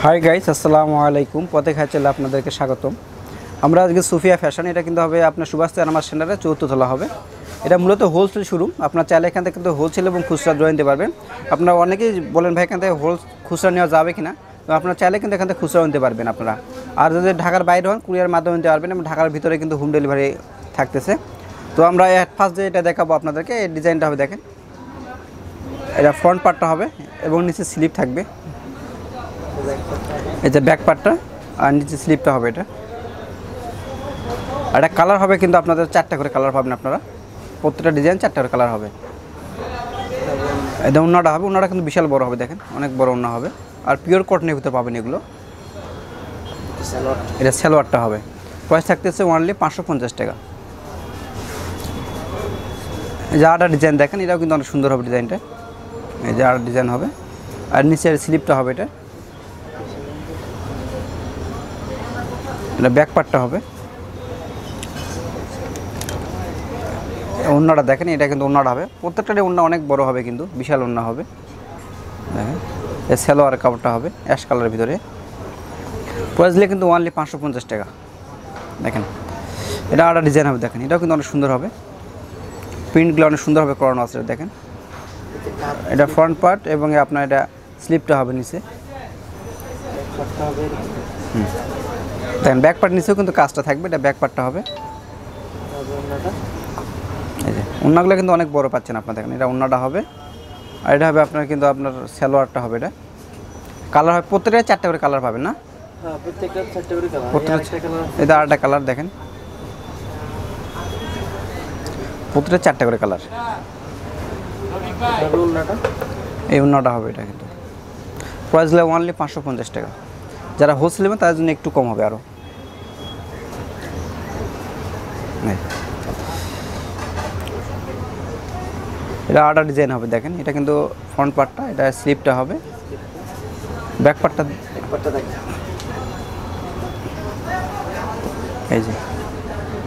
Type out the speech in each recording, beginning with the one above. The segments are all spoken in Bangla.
হাই গাইস, আসসালামু আলাইকুম। পথে খাই চলে আপনাদেরকে স্বাগতম। আমরা আজকে সুফিয়া ফ্যাশন, এটা কিন্তু হবে আপনার সুভাষ আমার সেন্টারে 4th তলা হবে। এটা মূলত হোলসেল শোরুম। আপনার চাইলে এখান থেকে কিন্তু হোলসেল এবং খুচরা জয়েন দিতে পারবেন। আপনারা অনেকেই বলেন ভাই এখান থেকে খুচরা নেওয়া যাবে কিনা, তো আপনারা চাইলে কিন্তু এখান থেকে খুচরা নিতে পারবেন আপনারা। আর যদি ঢাকার বাইরে হন কুরিয়ার মাধ্যমে নিতে পারবেন, এবং ঢাকার ভিতরে কিন্তু হোম ডেলিভারি থাকতেছে। তো আমরা ফার্স্ট যে এটা দেখাবো আপনাদেরকে, এই ডিজাইনটা হবে দেখেন। এটা ফ্রন্ট পার্টটা হবে এবং নিচে স্লিপ থাকবে। এই যে ব্যাক পার্টটা আর নিচে স্লিপটা হবে। এটা কালার হবে কিন্তু আপনাদের 4টা করে কালার পাবেন আপনারা। প্রত্যেকটা ডিজাইন 4টা করে কালার হবে। এটা ওন্নাটা হবে, ওন্নাটা কিন্তু বিশাল বড় হবে, দেখেন অনেক বড় ওন্না হবে। আর পিওর কটনের ভিতরে পাবেন এগুলো। এটা সালোয়ারটা হবে, প্রাইস থাকতেছে অনলি 550 টাকা। এই যে আরেকটা ডিজাইন দেখেন, এটাও কিন্তু অনেক সুন্দর হবে ডিজাইনটা। এই যে আর ডিজাইন হবে, আর নিচের স্লিপটা হবে। এটা ব্যাক পার্টটা হবে। ওন্নাটা দেখেন, এটা কিন্তু ওন্নাটা হবে, প্রত্যেকটারই ওন্না অনেক বড় হবে, কিন্তু বিশাল ওন্না হবে। দেখেন এই সালোয়ার কাপড়টা হবে অ্যাশ কালারের ভিতরে। প্রাইস দিলে কিন্তু অনলি 550 টাকা। দেখেন এটা আরেকটা ডিজাইন হবে, দেখেন এটাও কিন্তু অনেক সুন্দর হবে। প্রিন্টগুলো অনেক সুন্দর হবে করানো আছে। দেখেন এটা ফ্রন্ট পার্ট এবং আপনার এটা স্লিপটা হবে নিচে। দেখেন ব্যাক পার্ট নিচেও কিন্তু কাজটা থাকবে। এটা ব্যাক পার্টটা হবে। এই যে ওন্নাগুলো কিন্তু অনেক বড় পাচ্ছেন আপনার। দেখেন এটা ওন্নাটা হবে, আর এটা হবে আপনার কিন্তু আপনার সালোয়ারটা হবে। এটা কালার হবে, প্রত্যেকটা 4টা করে কালার পাবেন না? হ্যাঁ, প্রত্যেকটা 4টা করে কালার। এটা আরেকটা কালার দেখেন, প্রত্যেকটা 4টা করে কালার। এই ওন্নাটা হবে। এটা কিন্তু প্রাইস লাগে অনলি 550 টাকা। যারা হোলসেল নেবেন তাদের জন্য একটু কম হবে আরও। এটা আরেকটা ডিজাইন হবে, দেখেন এটা কিন্তু ফ্রন্ট পার্টটা, এটা স্লিপটা হবে। ব্যাক পার্টটা এই যে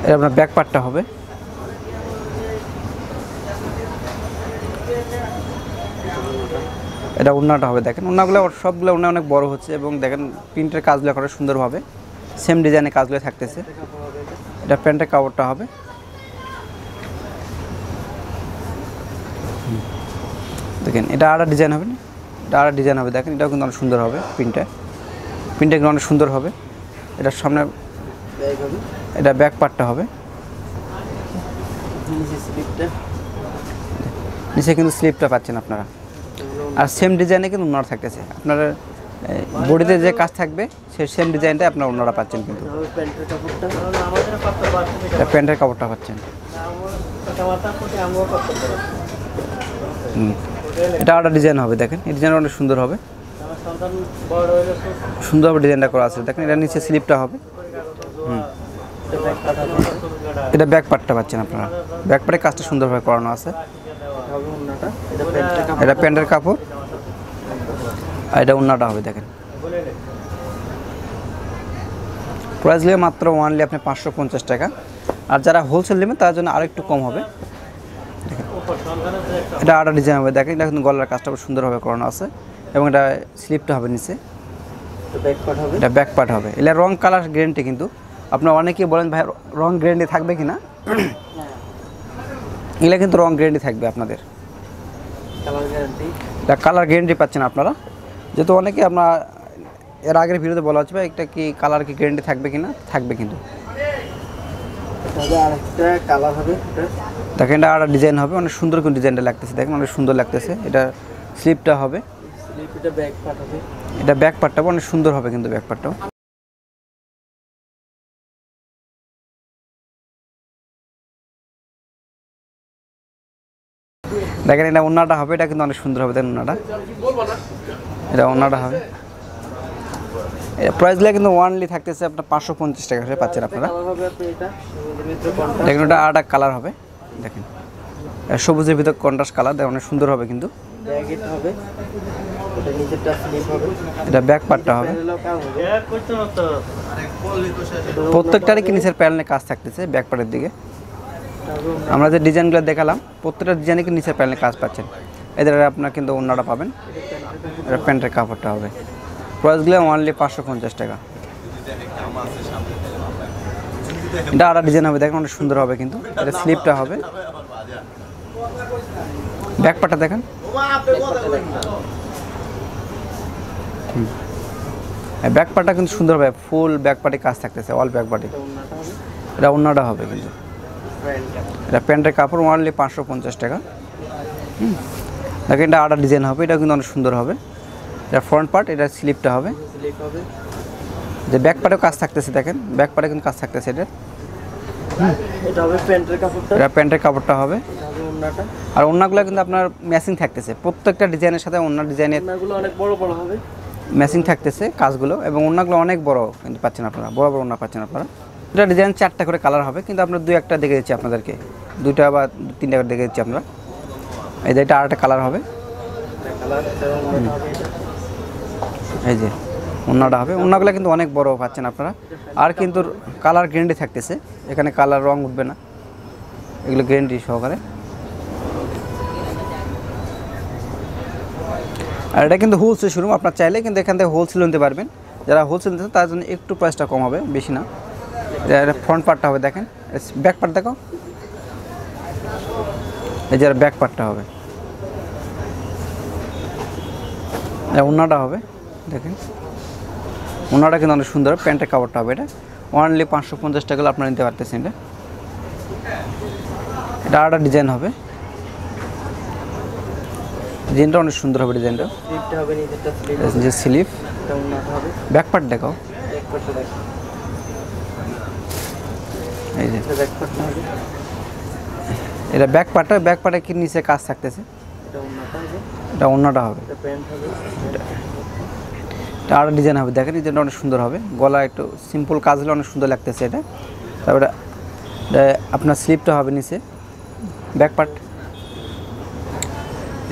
এটা আপনার ব্যাক পার্টটা হবে। এটা ওন্নাটা হবে। দেখেন ওন্নাগুলো সবগুলো ওন্না অনেক বড় হচ্ছে, এবং দেখেন প্রিন্টের কাজগুলো করে সুন্দরভাবে সেম ডিজাইনের কাজগুলো থাকতেছে। এটা প্যান্টের কাপড়টা হবে। দেখেন এটা আরেকটা ডিজাইন হবে না, এটা আরেকটা ডিজাইন হবে। দেখেন এটাও কিন্তু অনেক সুন্দর হবে। প্রিন্টটা কিন্তু অনেক সুন্দর হবে। এটার সামনে এটা ব্যাক পার্টটা হবে। নিচে কিন্তু স্লিপটা পাচ্ছেন আপনারা, আর সেম ডিজাইনে কিন্তু ওন্নাটা থাকতেছে। আপনার বডিতে যে কাজ থাকবে সেই সেম ডিজাইনটা আপনার ওন্নাটা পাচ্ছেন। কিন্তু প্যান্টের কাপড়টা পাচ্ছেন। এটা আরেকটা ডিজাইন হবে। দেখেন এই ডিজাইনটা অনেক সুন্দর হবে, সুন্দরভাবে ডিজাইনটা করা আছে। দেখেন এটা নিচে স্লিপটা হবে। এটা ব্যাক পার্টটা পাচ্ছেন আপনারা। ব্যাক পার্টের কাজটা সুন্দরভাবে করানো আছে। এটা প্যান্টের কাপড়, আর এটা ওন্নাটা হবে। দেখেন প্রাইস নিয়ে মাত্র অনলি আপনি 550 টাকা। আর যারা হোলসেল নেবেন তার জন্য আরও একটু কম হবে। দেখেন এটা আরেকটা ডিজাইন হবে। দেখেন এটা কিন্তু গলার কাজটা সুন্দরভাবে করানো আছে, এবং এটা স্লিপটা হবে নিচে। এটা ব্যাক পার্ট হবে। এটা রং কালার গ্যারেন্টি। কিন্তু আপনারা অনেকেই বলেন ভাই রং গ্যারেন্টি থাকবে কি না, এগুলো কিন্তু রং গ্যারেন্টি থাকবে আপনাদের। এটা কালার গ্যারেন্টি পাচ্ছেন আপনারা। যেহেতু অনেকে আপনার এর আগের ভিডিওতে বলা হচ্ছে ভাই একটা কি কালার কি গ্যারেন্টি থাকবে কি না, থাকবে কিন্তু। দেখেন এটা আরেকটা ডিজাইন হবে, অনেক সুন্দর কিন্তু ডিজাইনটা লাগতেছে। দেখেন অনেক সুন্দর লাগতেছে। এটা স্লিপটা হবে, এটা ব্যাক পার্টটা অনেক সুন্দর হবে কিন্তু ব্যাক পার্টটাও। দেখেন এটা ওন্নাটা হবে, এটা কিন্তু অনেক সুন্দর হবে। দেখেন ওন্নাটা, এটা ওন্নাটা হবে। প্রাইস লাগে কিন্তু ওয়ানলি থাকতেছে আপনার 550 টাকা করে পাচ্ছেন আপনারা। দেখেন ওটা আরেকটা কালার হবে। দেখেন সবুজের ভিতর কন্ট্রাস্ট কালার, দেখেন অনেক সুন্দর হবে কিন্তু। এটা ব্যাক পার্টটা হবে। প্রত্যেকটারই কি নিচের প্যানেলের কাজ থাকতেছে ব্যাক পার্টের দিকে। আমরা যে ডিজাইনগুলো দেখালাম প্রত্যেকটা ডিজাইনে কি নিচের প্যানেলে কাজ পাচ্ছেন। এদের আপনার কিন্তু ওন্নাটা পাবেন। এটা প্যান্টের কাপড়টা হবে। প্রাইসগুলো অনলি 550 টাকা। এটা আরেকটা ডিজাইন হবে, দেখেন অনেক সুন্দর হবে কিন্তু। এটা স্লিপটা হবে, ব্যাক পার্টটা দেখেন। ব্যাক পার্টটা কিন্তু সুন্দর হবে, ফুল ব্যাক পার্টে কাজ থাকতেছে, অল ব্যাক পার্টে। এটা ওন্নাটা হবে কিন্তু। এটা প্যান্টের কাপড় অনলি 550 টাকা। দেখেন এটা আরেকটা ডিজাইন হবে, এটা কিন্তু অনেক সুন্দর হবে। এটা ফ্রন্ট পার্ট, এটা স্লিপটা হবে। যে ব্যাক পার্টেও কাজ থাকতেছে, দেখেন ব্যাক পার্টে কিন্তু কাজ থাকতেছে। এটা হবে প্যান্টের কাপড়টা। এটা প্যান্টের কাপড়টা হবে। এটা হবে ওন্নাটা। আর ওন্নাগুলো কিন্তু আপনার ম্যাচিং থাকতেছে, প্রত্যেকটা ডিজাইনের সাথে ওন্নার ডিজাইনের ওন্নাগুলো অনেক বড় বড় হবে, ম্যাচিং থাকতেছে কাজগুলো, এবং ওন্নাগুলো অনেক বড় কিন্তু পাচ্ছেন আপনারা, বড় বড় ওন্না পাচ্ছেন আপনারা। এটা ডিজাইন 4টা করে কালার হবে, কিন্তু আপনার 2-1টা দেখে দিচ্ছি আপনাদেরকে, 2টা বা 3টা করে দেখে দিচ্ছি আমরা। এই যে এটা আরেকটা কালার হবে, কালার এটা ওন্নাটা হবে। এটা এই যে ওন্নাটা হবে। ওন্নাগুলো কিন্তু অনেক বড় পাচ্ছেন আপনারা, আর কিন্তু কালার গ্যারান্টি থাকতেছে, এখানে কালার রং উঠবে না, এগুলো গ্যারান্টি সহকারে। আর এটা কিন্তু হোলসেল শোরুম, আপনার চাইলে কিন্তু এখান থেকে হোলসেল নিতে পারবেন। যারা হোলসেল নিতে তার জন্য একটু প্রাইসটা কম হবে, বেশি না। এটা ফ্রন্ট পার্টটা হবে, দেখেন ব্যাক পার্ট দেখো, এই যে ব্যাক পার্টটা হবে। ওন্নাটা হবে, দেখেন ওন্নাটা কিন্তু অনেক সুন্দর, প্যান্টের কাপড়টা হবে। এটা অনলি 550 টাকা আপনারা নিতে পারতেছেন। এটা আরেকটা ডিজাইন হবে, ডিজাইনটা অনেক সুন্দর হবে। ডিজাইনটা স্লিপটা হবে, নিচেরটা স্লিপ যে স্লিভ, এটা ওন্নাটা হবে। ব্যাক পার্ট দেখাও, ব্যাক পার্টটা দেখো, এই যে এটা ব্যাক পার্টটা হবে। এটা ব্যাক পার্টে কি নিচে কাজ থাকতেছে, এটা ওন্নাটা হবে। এটা ওন্নাটা হবে। এটা প্যান্ট হবে। এটা আরেকটা ডিজাইন হবে, দেখেন ডিজাইনটা অনেক সুন্দর হবে, গলা একটু সিম্পল কাজ হলে অনেক সুন্দর লাগতেছে এটা। তারপরে আপনার স্লিপটা হবে নিচে, ব্যাক পার্ট,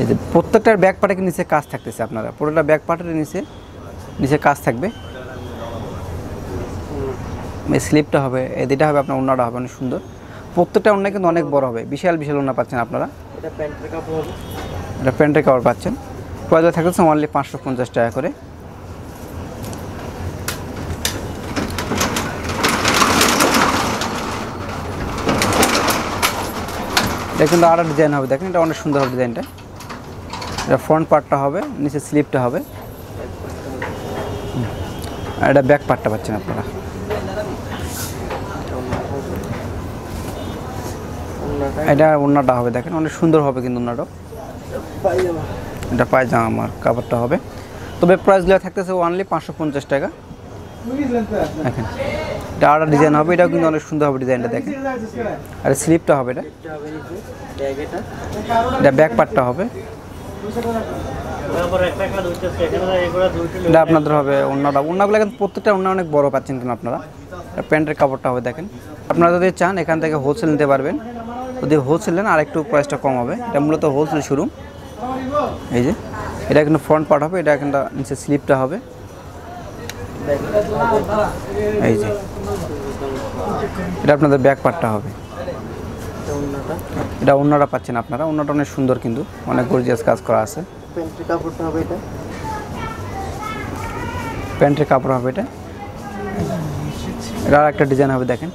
এই যে প্রত্যেকটার ব্যাক পার্টে নিচে কাজ থাকতেছে আপনারা, পুরোটা ব্যাক পার্টের নিচে কাজ থাকবে। এই স্লিপটা হবে, এই দুইটা হবে আপনার ওন্নাটা হবে অনেক সুন্দর। প্রত্যেকটা ওন্না কিন্তু অনেক বড় হবে, বিশাল বিশাল ওন্না পাচ্ছেন আপনারা। এটা প্যান্টের কাপড় হবে। এটা প্যান্টের কাপড় পাচ্ছেন, প্রাইস থাকতেছে অনলি 550 টাকা করে। এটা কিন্তু আরও ডিজাইন হবে, দেখেন এটা অনেক সুন্দর হবে ডিজাইনটা। এটা ফ্রন্ট পার্টটা হবে, নিচে স্লিপটা হবে, আর এটা ব্যাক পার্টটা পাচ্ছেন আপনারা। এটা ওন্নাটা হবে, দেখেন অনেক সুন্দর হবে কিন্তু ওন্নাটাও। এটা পায়জামা আমার কাপড়টা হবে। তবে প্রাইসগুলো থাকতেছে অনলি 550 টাকা। দেখেন এটা আরেকটা ডিজাইন হবে, এটাও কিন্তু অনেক সুন্দর হবে ডিজাইনটা, দেখেন। আর স্লিপটা হবে, এটা এটা ব্যাক পার্টটা হবে। এটা আপনাদের হবে ওন্নাগুলো কিন্তু প্রত্যেকটা ওন্না অনেক বড় পাচ্ছেন কিন্তু আপনারা। প্যান্টের কাপড়টা হবে, দেখেন। আপনারা যদি চান এখান থেকে হোলসেল নিতে পারবেন, যদি হোলসেল নেন আর একটু প্রাইসটা কম হবে। এটা মূলত হোলসেল শোরুম। এই যে এটা কিন্তু ফ্রন্ট পার্ট হবে, এটা কিন্তু নিচে স্লিপটা হবে, এই যে এটা আপনাদের ব্যাক পার্টটা হবে। এটা ওন্নাটা পাচ্ছেন আপনারা, ওন্নাটা অনেক সুন্দর কিন্তু, অনেক গর্জিয়াস কাজ করা আছে। প্যান্টের কাপড়টা হবে, এটা প্যান্টের কাপড় হবে। এটা আর একটা ডিজাইন হবে, দেখেন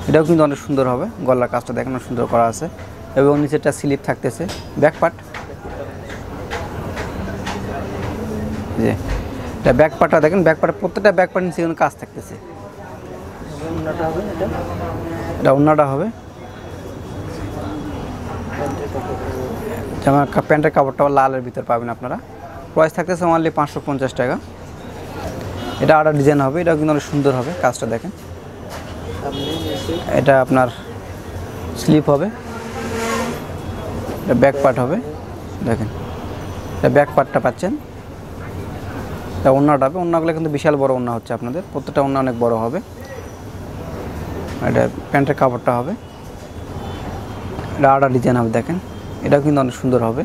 এটাও কিন্তু অনেক সুন্দর হবে, গলার কাজটা দেখেন অনেক সুন্দর করা আছে, এবং নিচেরটা স্লিপ থাকতেছে, ব্যাক পার্ট। যে এটা ব্যাক পার্টটা দেখেন, ব্যাক পার্ট প্রত্যেকটা ব্যাক পার্ট নিচে কিন্তু কাজ থাকতেছে। এটা ওন্নাটা হবে, যেমন প্যান্টের কাপড়টা লালের ভিতর পাবেন আপনারা। প্রাইস থাকতেছে অনলি 550 টাকা। এটা আরেকটা ডিজাইন হবে, এটাও কিন্তু অনেক সুন্দর হবে, কাজটা দেখেন। এটা আপনার স্লিপ হবে, এটা ব্যাক পার্ট হবে, দেখেন এটা ব্যাক পার্টটা পাচ্ছেন। এটা ওন্নাটা হবে, ওন্নাগুলো কিন্তু বিশাল বড় ওন্না হচ্ছে আপনাদের, প্রত্যেকটা ওন্না অনেক বড় হবে। এটা প্যান্টের কাপড়টা হবে, এটা আরেকটা ডিজাইন হবে, দেখেন এটাও কিন্তু অনেক সুন্দর হবে।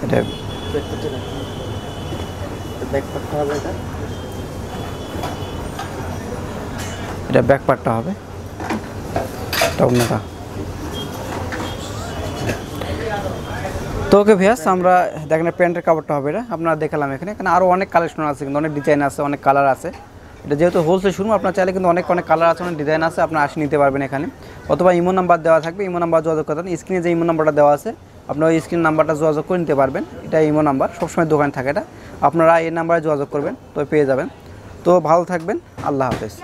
এটা এটা ব্যাক পার্টটা হবে, এটা ওন্নাটা। তো ওকে ভিয়াস, আমরা দেখেন প্যান্টের কাপড়টা হবে এটা, আপনারা দেখালাম এখানে। এখানে আরও অনেক কালেকশন আছে, কিন্তু অনেক ডিজাইন আছে, অনেক কালার আছে। এটা যেহেতু হোলসেল শোরুম, আপনার চাইলে কিন্তু অনেক অনেক কালার আছে, অনেক ডিজাইন আছে, আপনারা আসে নিতে পারবেন এখানে। অথবা ইমো নাম্বার দেওয়া থাকবে, ইমো নাম্বার যোগাযোগ করতেন। স্ক্রিনে যে ইমো নাম্বারটা দেওয়া আছে, আপনারা ওই স্ক্রিন নাম্বারটা যোগাযোগ করে নিতে পারবেন। এটা ইমো নাম্বার, সবসময় দোকানে থাকে এটা, আপনারা এই নাম্বারে যোগাযোগ করবেন, তো পেয়ে যাবেন। তো ভালো থাকবেন, আল্লাহ হাফেজ।